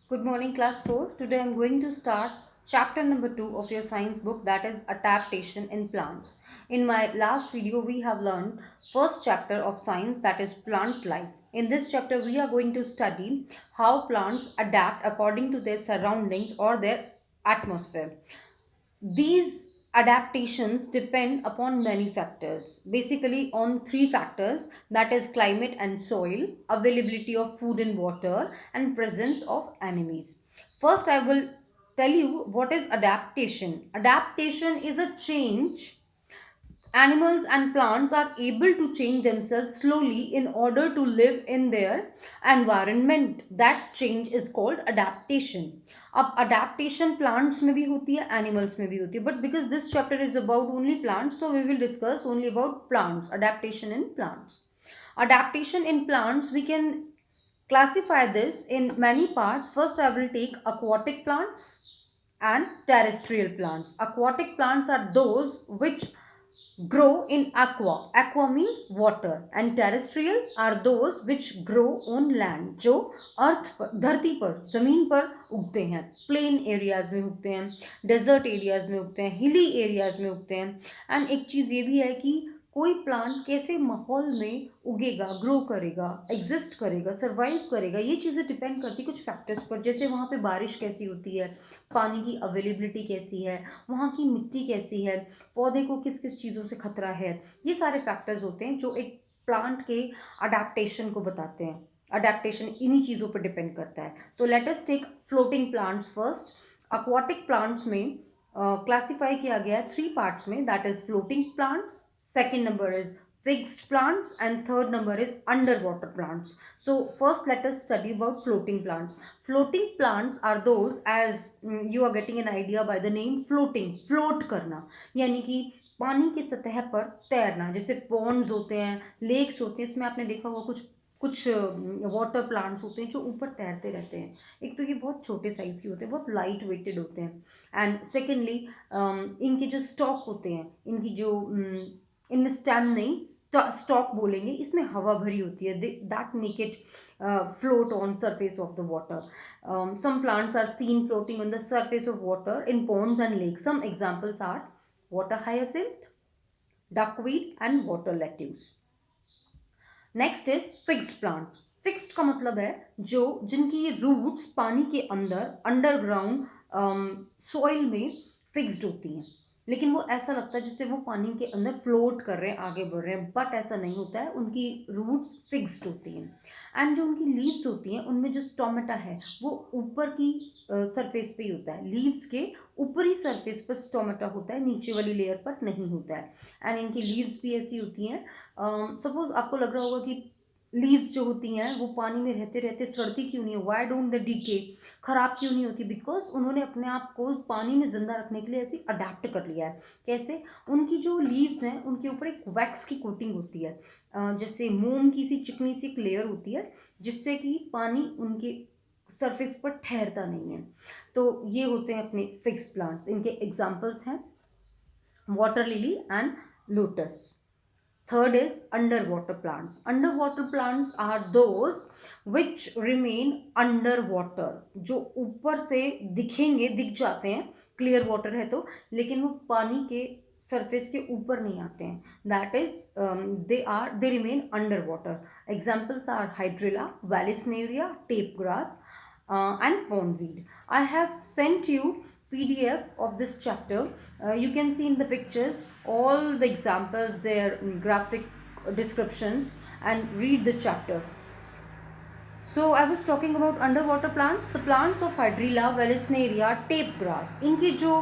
Good morning, class 4. Today I'm going to start chapter number 2 of your science book, that is adaptation in plants. In my last video, we have learned first chapter of science, that is plant life. In this chapter, we are going to study how plants adapt according to their surroundings or their atmosphere. These adaptations depend upon many factors, basically on three factors, that is climate and soil, availability of food and water, and presence of enemies. First, I will tell you what is adaptation. Adaptation is a change. Animals and plants are able to change themselves slowly in order to live in their environment. That change is called adaptation. अब adaptation plants में भी होती है, animals में भी होती है, but because this chapter is about only plants, so we will discuss only about plants, adaptation in plants. Adaptation in plants, we can classify this in many parts. First, I will take aquatic plants and terrestrial plants. Aquatic plants are those which grow in aqua. Aqua means water. And terrestrial are those which grow on land, जो अर्थ पर, धरती पर, जमीन पर उगते हैं. Plain areas में उगते हैं, डेजर्ट एरियाज में उगते हैं, हिली एरियाज में उगते हैं. एंड एक चीज़ ये भी है कि कोई प्लांट कैसे माहौल में उगेगा, ग्रो करेगा, एग्जिस्ट करेगा, सर्वाइव करेगा, ये चीज़ें डिपेंड करती कुछ फैक्टर्स पर. जैसे वहाँ पे बारिश कैसी होती है, पानी की अवेलेबिलिटी कैसी है, वहाँ की मिट्टी कैसी है, पौधे को किस किस चीज़ों से खतरा है. ये सारे फैक्टर्स होते हैं जो एक प्लांट के अडेप्टेशन को बताते हैं. अडेप्टेशन इन्हीं चीज़ों पर डिपेंड करता है. तो let us take floating plants first. aquatic plants में क्लासिफाई किया गया है थ्री पार्ट्स में, that is floating plants, second number is fixed plants, and third number is underwater plants. So first let us study about floating plants. Floating plants are those, as you are getting an idea by the name floating, float करना, यानी कि पानी की सतह पर तैरना. जैसे Pond's होते हैं, लेक्स होते हैं, इसमें आपने देखा होगा कुछ कुछ वाटर प्लांट्स होते हैं जो ऊपर तैरते रहते हैं. एक तो ये बहुत छोटे साइज़ के होते हैं, बहुत लाइट वेटेड होते हैं. एंड सेकेंडली इनके जो स्टॉक होते हैं, इनकी जो इनमें स्टेम नहीं, स्टॉक बोलेंगे, इसमें हवा भरी होती है, that make it float on surface of the water. Some plants are seen floating on the surface of water in ponds and lakes. Some examples are water hyacinth, duckweed and water lettuce. Next is fixed plant. Fixed का मतलब है जो जिनकी roots पानी के अंदर underground soil में fixed होती हैं, लेकिन वो ऐसा लगता है जैसे वो पानी के अंदर फ्लोट कर रहे हैं, आगे बढ़ रहे हैं, बट ऐसा नहीं होता है. उनकी रूट्स फिक्स्ड होती हैं. एंड जो उनकी लीव्स होती हैं, उनमें जो स्टोमेटा है वो ऊपर की सरफेस पे ही होता है. लीव्स के ऊपरी सरफेस पर स्टोमेटा होता है, नीचे वाली लेयर पर नहीं होता है. एंड इनकी लीव्स भी ऐसी होती हैं. सपोज आपको लग रहा होगा कि लीव्स जो होती हैं वो पानी में रहते रहते सड़ती क्यों नहीं है, वाई डोंट द डीके, खराब क्यों नहीं होती? बिकॉज उन्होंने अपने आप को पानी में जिंदा रखने के लिए ऐसे अडेप्ट कर लिया है. कैसे? उनकी जो लीव्स हैं उनके ऊपर एक वैक्स की कोटिंग होती है, जैसे मोम की सी चिकनी सी एक लेयर होती है, जिससे कि पानी उनके सरफेस पर ठहरता नहीं है. तो ये होते हैं अपने फिक्स प्लांट्स. इनके एग्जाम्पल्स हैं water lily and lotus. Third is underwater plants. Underwater plants are those which remain underwater. जो ऊपर से दिखेंगे, दिख जाते हैं, क्लियर वाटर है तो, लेकिन वो पानी के सरफेस के ऊपर नहीं आते हैं. That is they remain under water. Examples are hydrilla, vallisneria, tape grass and pondweed. I have sent you PDF of this chapter. You can see in the pictures all the examples, their graphic descriptions, and read the chapter. So I was talking about underwater plants. The plants of Hydrilla, Vallisneria, tape grass. इनकी जो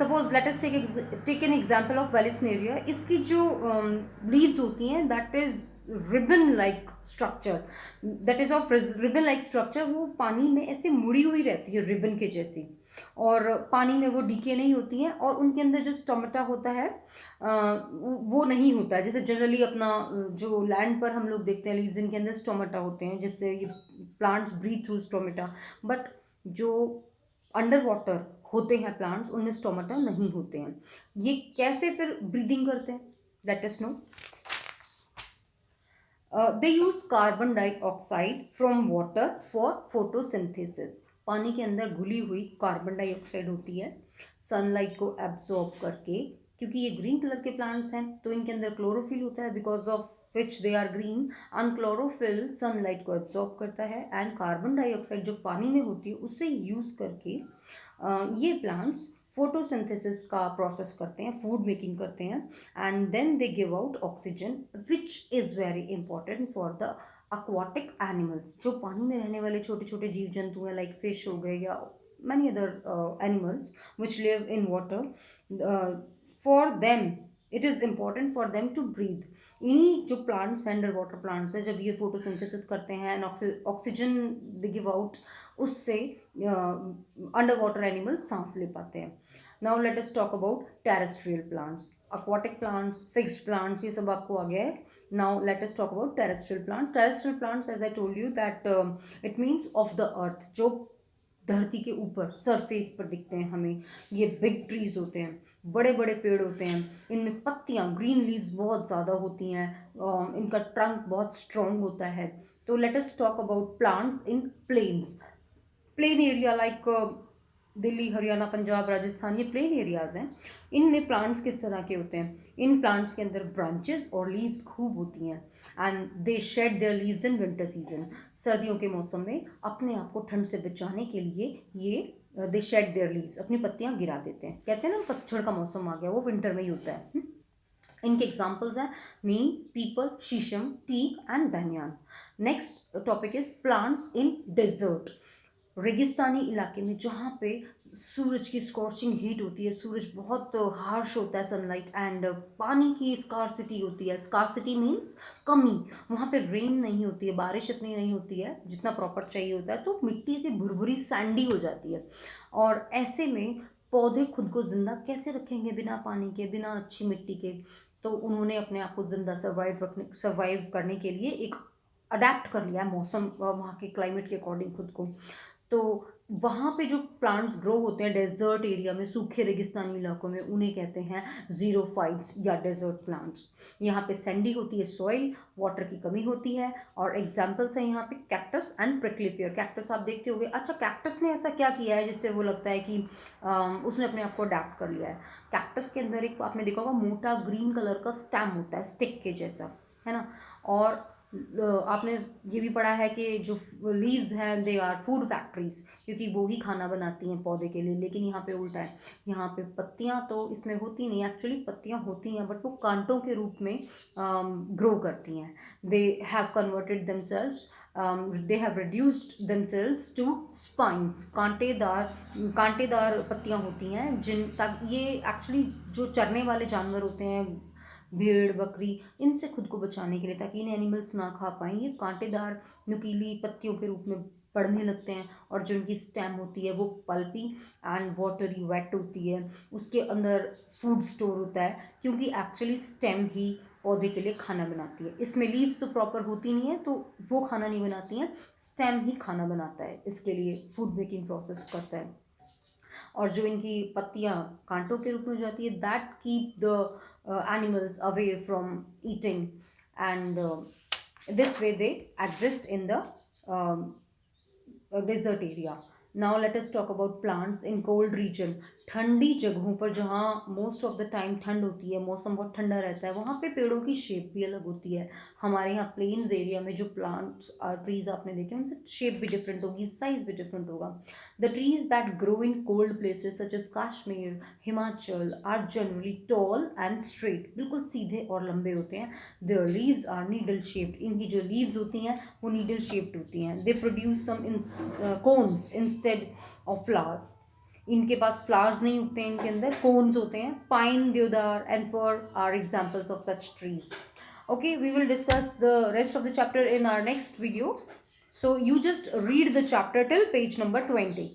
suppose let us take an example of Vallisneria. इसकी जो leaves होती हैं, that is ribbon like structure. That is of ribbon like structure. वो पानी में ऐसे मुड़ी हुई रहती है रिबन के जैसी, और पानी में वो डीके नहीं होती हैं. और उनके अंदर जो स्टोमेटा होता है वो नहीं होता है. जैसे जनरली अपना जो लैंड पर हम लोग देखते हैं लीव्स, इनके अंदर स्टोमेटा होते हैं, जिससे ये plants breathe through stomata. But जो अंडर वाटर होते हैं प्लांट्स, उनमें स्टोमेटा नहीं होते हैं. ये कैसे फिर ब्रीदिंग करते हैं? Let us know. They use carbon dioxide from water for photosynthesis. पानी के अंदर घुली हुई कार्बन डाइऑक्साइड होती है सनलाइट को एब्जॉर्ब करके। क्योंकि ये ग्रीन कलर के प्लांट्स हैं तो इनके अंदर क्लोरोफिल होता है, because of which they are green, and chlorophyll sunlight को एब्जॉर्ब करता है एंड कार्बन डाइऑक्साइड जो पानी में होती है उससे यूज़ करके ये प्लांट्स फोटोसिंथेसिस का प्रोसेस करते हैं, फूड मेकिंग करते हैं, and then they give out oxygen which is very important for the aquatic animals, जो पानी में रहने वाले छोटे छोटे जीव जंतु हैं, लाइक फिश हो गए या many other animals which live in water. For them it is important for them to breathe. इन्हीं जो प्लांट्स अंडर वाटर प्लांट्स है, जब ये फोटोसिंथेसिस करते हैं and oxygen they give out, उससे अंडर वाटर एनिमल्स सांस ले पाते हैं. Now let us talk about terrestrial plants. aquatic plants, fixed plants, ये सब आपको आ गया है. Now let us talk about terrestrial plants. Terrestrial plants, as I told you that it means of the earth, जो धरती के ऊपर सरफेस पर दिखते हैं हमें. ये बिग ट्रीज होते हैं, बड़े बड़े पेड़ होते हैं, इनमें पत्तियाँ, ग्रीन लीव्स बहुत ज़्यादा होती हैं, इनका ट्रंक बहुत स्ट्रॉन्ग होता है. तो let us talk about plants in plains. Plain area like Delhi, Haryana, Punjab, Rajasthan, ये प्लेन एरियाज़ हैं. इनमें प्लांट्स किस तरह के होते हैं? इन प्लांट्स के अंदर ब्रांचेस और लीव्स खूब होती हैं and they shade there leaves in winter season. सर्दियों के मौसम में अपने आप को ठंड से बचाने के लिए ये दे शेड देयर लीव्स, अपनी पत्तियां गिरा देते हैं. कहते हैं ना पतझड़ का मौसम आ गया, वो विंटर में ही होता है. इनके एग्जाम्पल्स हैं नीम, पीपल, शीशम, teak and banyan. Next topic is plants in desert. रेगिस्तानी इलाके में जहाँ पे सूरज की स्कॉर्चिंग हीट होती है, सूरज बहुत हार्श होता है सनलाइट, एंड पानी की स्कार्सिटी होती है. स्कार्सिटी मीन्स कमी. वहाँ पे रेन नहीं होती है, बारिश इतनी नहीं होती है जितना प्रॉपर चाहिए होता है, तो मिट्टी से भुरभुरी सैंडी हो जाती है. और ऐसे में पौधे खुद को ज़िंदा कैसे रखेंगे बिना पानी के, बिना अच्छी मिट्टी के? तो उन्होंने अपने आप को ज़िंदा सर्वाइव करने के लिए एक अडेप्ट कर लिया मौसम, वहाँ के क्लाइमेट के अकॉर्डिंग खुद को. तो वहाँ पे जो प्लांट्स ग्रो होते हैं डेजर्ट एरिया में, सूखे रेगिस्तानी इलाकों में, उन्हें कहते हैं जीरोफाइट्स या डेजर्ट प्लांट्स. यहाँ पे सैंडी होती है सॉइल, वाटर की कमी होती है. और एग्जांपल्स हैं यहाँ पे cactus and prickly pair. Cactus आप देखते होंगे. अच्छा, कैक्टस ने ऐसा क्या किया है जिससे वो लगता है कि उसने अपने आप को अडेप्ट कर लिया है? कैक्टस के अंदर एक आपने देखा होगा मोटा ग्रीन कलर का स्टेम होता है, स्टिक के जैसा, है ना. और आपने ये भी पढ़ा है कि जो लीव्स हैं दे आर फूड फैक्ट्रीज, क्योंकि वो ही खाना बनाती हैं पौधे के लिए. लेकिन यहाँ पे उल्टा है. यहाँ पे पत्तियाँ तो इसमें होती नहीं, एक्चुअली पत्तियाँ होती हैं बट वो कांटों के रूप में ग्रो करती हैं. They have converted themselves, they have reduced themselves to spines. कांटेदार पत्तियाँ होती हैं जिन तक ये एक्चुअली जो चरने वाले जानवर होते हैं, भेड़, बकरी, इनसे खुद को बचाने के लिए, ताकि इन एनिमल्स ना खा पाएँ, ये कांटेदार नुकीली पत्तियों के रूप में बढ़ने लगते हैं. और जो इनकी स्टेम होती है वो पल्पी एंड वाटरी वेट होती है. उसके अंदर फूड स्टोर होता है, क्योंकि एक्चुअली स्टेम ही पौधे के लिए खाना बनाती है. इसमें लीव्स तो प्रॉपर होती नहीं है तो वो खाना नहीं बनाती हैं, स्टेम ही खाना बनाता है, इसके लिए फूड मेकिंग प्रोसेस करता है. और जो इनकी पत्तियाँ कांटों के रूप में हो जाती है, that keep the animals away from eating, and this way they exist in the desert area. Now let us talk about plants in cold region. ठंडी जगहों पर जहाँ मोस्ट ऑफ द टाइम ठंड होती है, मौसम बहुत ठंडा रहता है, वहाँ पे पेड़ों की शेप भी अलग होती है. हमारे यहाँ प्लेन्स एरिया में जो प्लांट्स ट्रीज आपने देखे उनसे शेप भी डिफरेंट होगी, साइज भी डिफरेंट होगा. The trees that grow in cold places such as Kashmir, Himachal are generally tall and straight. बिल्कुल सीधे और लंबे होते हैं. Their leaves are needle shaped. इनकी जो लीव्स होती हैं वो नीडल शेप्ड होती हैं. They produce some cones instead of flowers. इनके पास फ्लावर्स नहीं उगते हैं, इनके अंदर कोन्स होते हैं. Pine, deodar and fir are examples of such trees. Okay, we will discuss the rest of the chapter in our next video. So you just read the chapter till page number 20.